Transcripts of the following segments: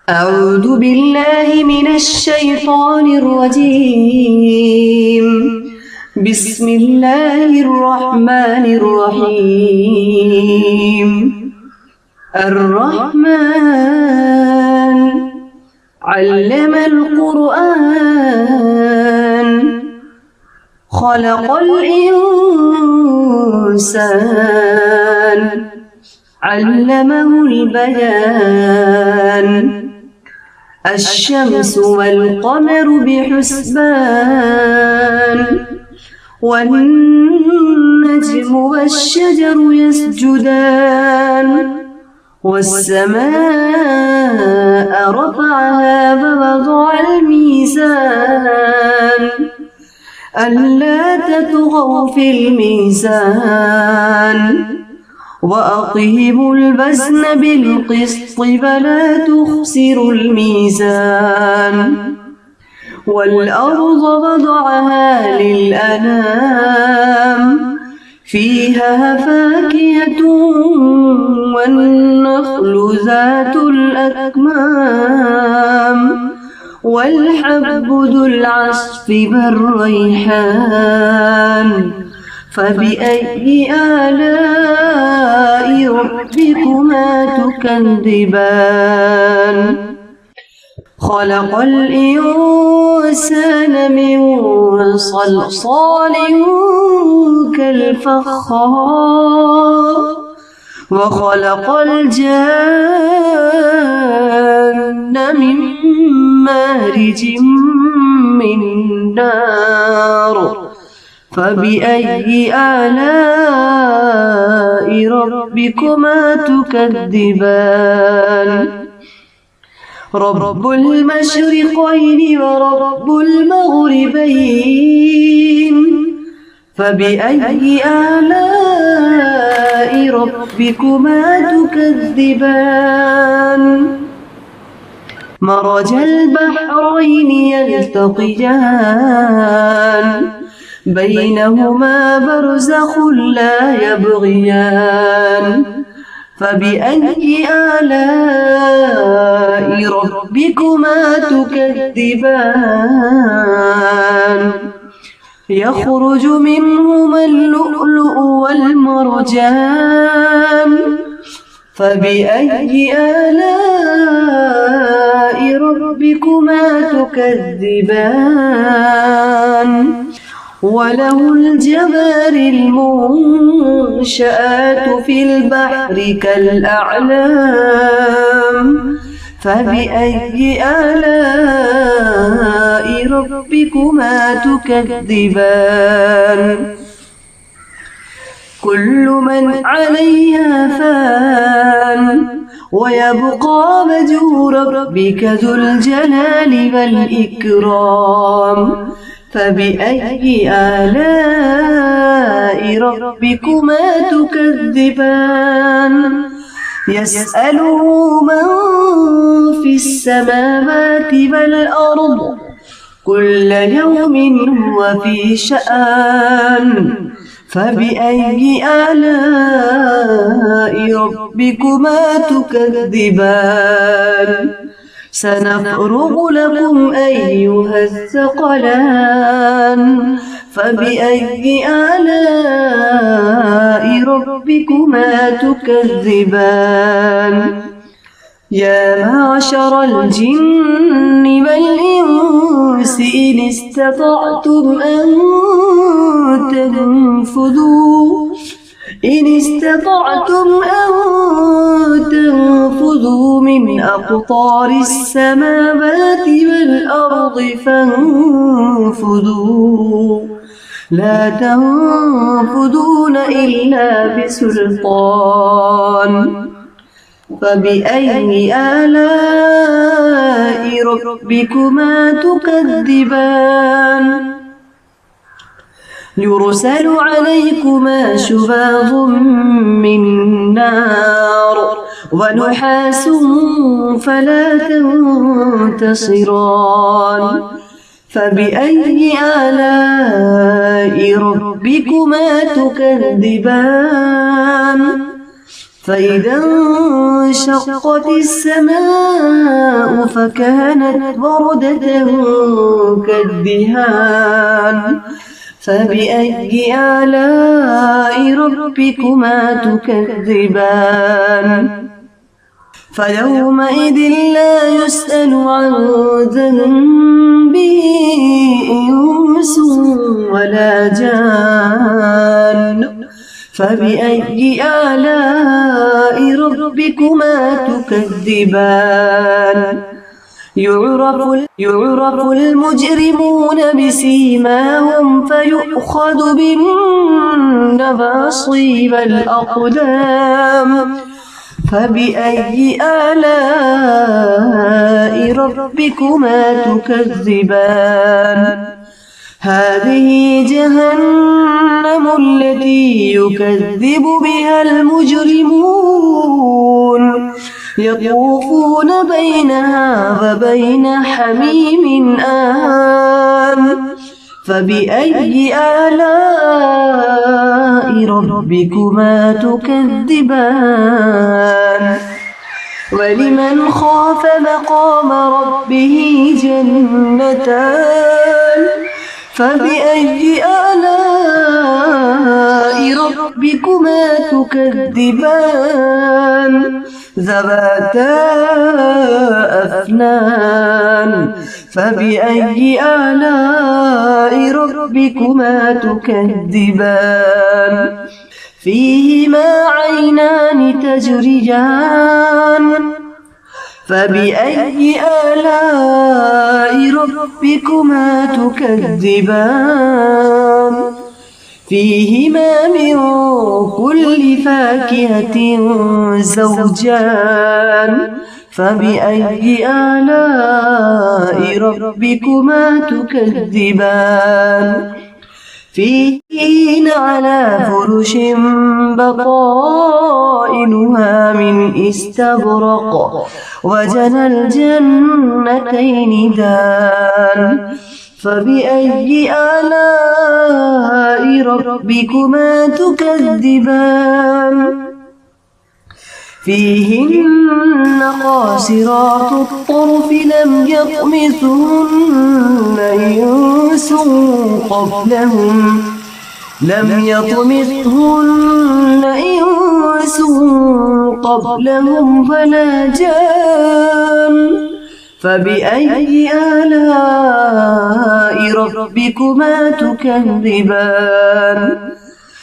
أعوذ بالله من الشيطان الرجيم. بسم الله الرحمن الرحيم. الرحمن علم القرآن خلق الإنسان علمه البيان الشمس والقمر بحسبان والنجم والشجر يسجدان والسماء رفعها ووضع الميزان ألا تطغوا في الميزان وأقيموا الوزن بالقسط ولا تخسروا الميزان والأرض وضعها للأنام فيها فاكهة والنخل ذات الأكمام والحب ذو العصف والريحان فبأي آلاء ربكما تكذبان خلق الإنسان من صلصال كالفخار وخلق الجان من مارج من نار فبأي آلاء ربكما تكذبان رب المشرقين ورب المغربين فبأي آلاء ربكما تكذبان مرج البحرين يلتقيان بينهما برزخ لا يبغيان فبأي آلاء ربكما تكذبان يخرج منهما اللؤلؤ والمرجان فبأي آلاء ربكما تكذبان وله الجوار المنشآت في البحر كالأعلام فبأي آلاء ربكما تكذبان كل من عليها فان ويبقى وجه ربك ذو الجلال والإكرام فبأي آلاء ربكما تكذبان يسأله من في السماوات والأرض كل يوم هو في شأن فبأي آلاء ربكما تكذبان سنفرغ لكم أيها الثقلان فبأي آلاء ربكما تكذبان يا معشر الجن والإنس إن استطعتم أن تنفذوا من أقطار السماوات والأرض فانفذوا لا تنفذون إلا بسلطان فبأي آلاء ربكما تكذبان يرسل عليكما شواظ من نار ونحاس فلا تنتصران فبأي آلاء ربكما تكذبان فإذا انشقت السماء فكانت وردة كالدهان فبأي آلاء ربكما تكذبان فيومئذ لا يسأل عن ذنبه إنس ولا جان فبأي آلاء ربكما تكذبان يعرف المجرمون بسيماهم فيؤخذ بالنواصي والأقدام فبأي آلاء ربكما تكذبان هذه جهنم التي يكذب بها المجرمون يطوفون بينها وبين حميم آن فبأي آلاء ربكما تكذبان ولمن خاف مقام ربه جنتان فبأي آلاء ربكما تكذبان ذواتا أفنان فبأي آلاء ربكما تكذبان فيهما عينان تجريان فبأي آلاء ربكما تكذبان فيهما من كل فاكهة زوجان فبأي آلاء ربكما تكذبان فيهن على فرش بطائنها من استبرق وجنى الجنتين دان فبأي آلاء ربكما تكذبان فيهن قاصرات الطرف لم يطمثهن إنس قبلهم ولا جان فبأي آلاء ربكما تكذبان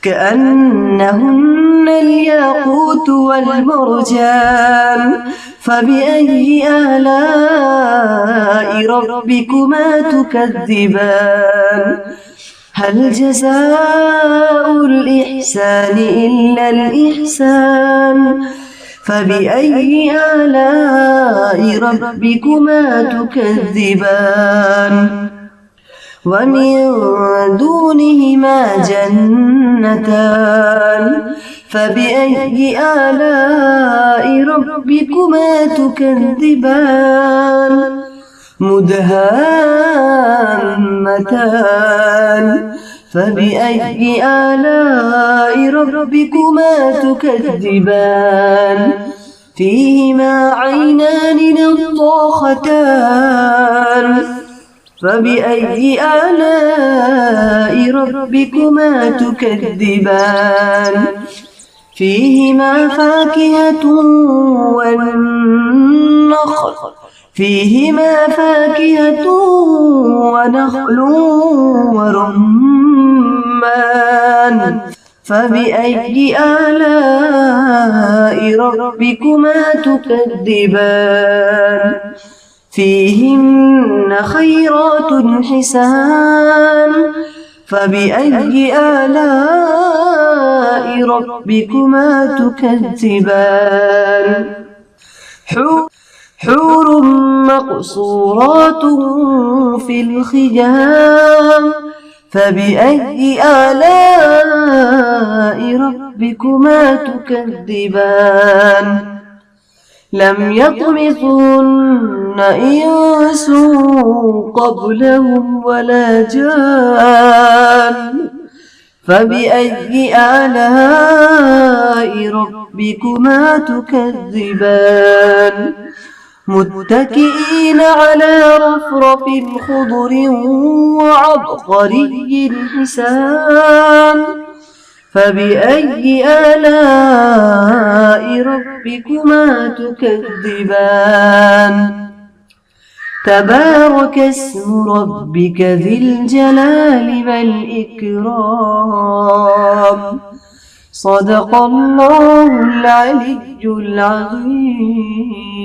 كأنهن الياقوت والمرجان فبأي آلاء ربكما تكذبان هل جزاء الإحسان إلا الإحسان فبأي آلاء ربكما تكذبان ومن دونهما جنتان فبأي آلاء ربكما تكذبان مدهامتان فبأي آلاء ربكما تكذبان فيهما عينان نضاختان فبأي آلاء ربكما تكذبان فيهما فاكهة ونخل ورمان فبأي آلاء ربكما تكذبان فيهن خيرات حسان فبأي آلاء ربكما تكذبان حور مقصورات في الخيام فبأي آلاء ربكما تكذبان لم يطمثهن إنس قبلهم ولا جان فبأي آلاء ربكما ربكما تكذبان متكئين على رفرف خضر وعبقري حسان فبأي آلاء ربكما تكذبان تبارك اسم ربك ذي الجلال والإكرام صدق الله العلي العظيم.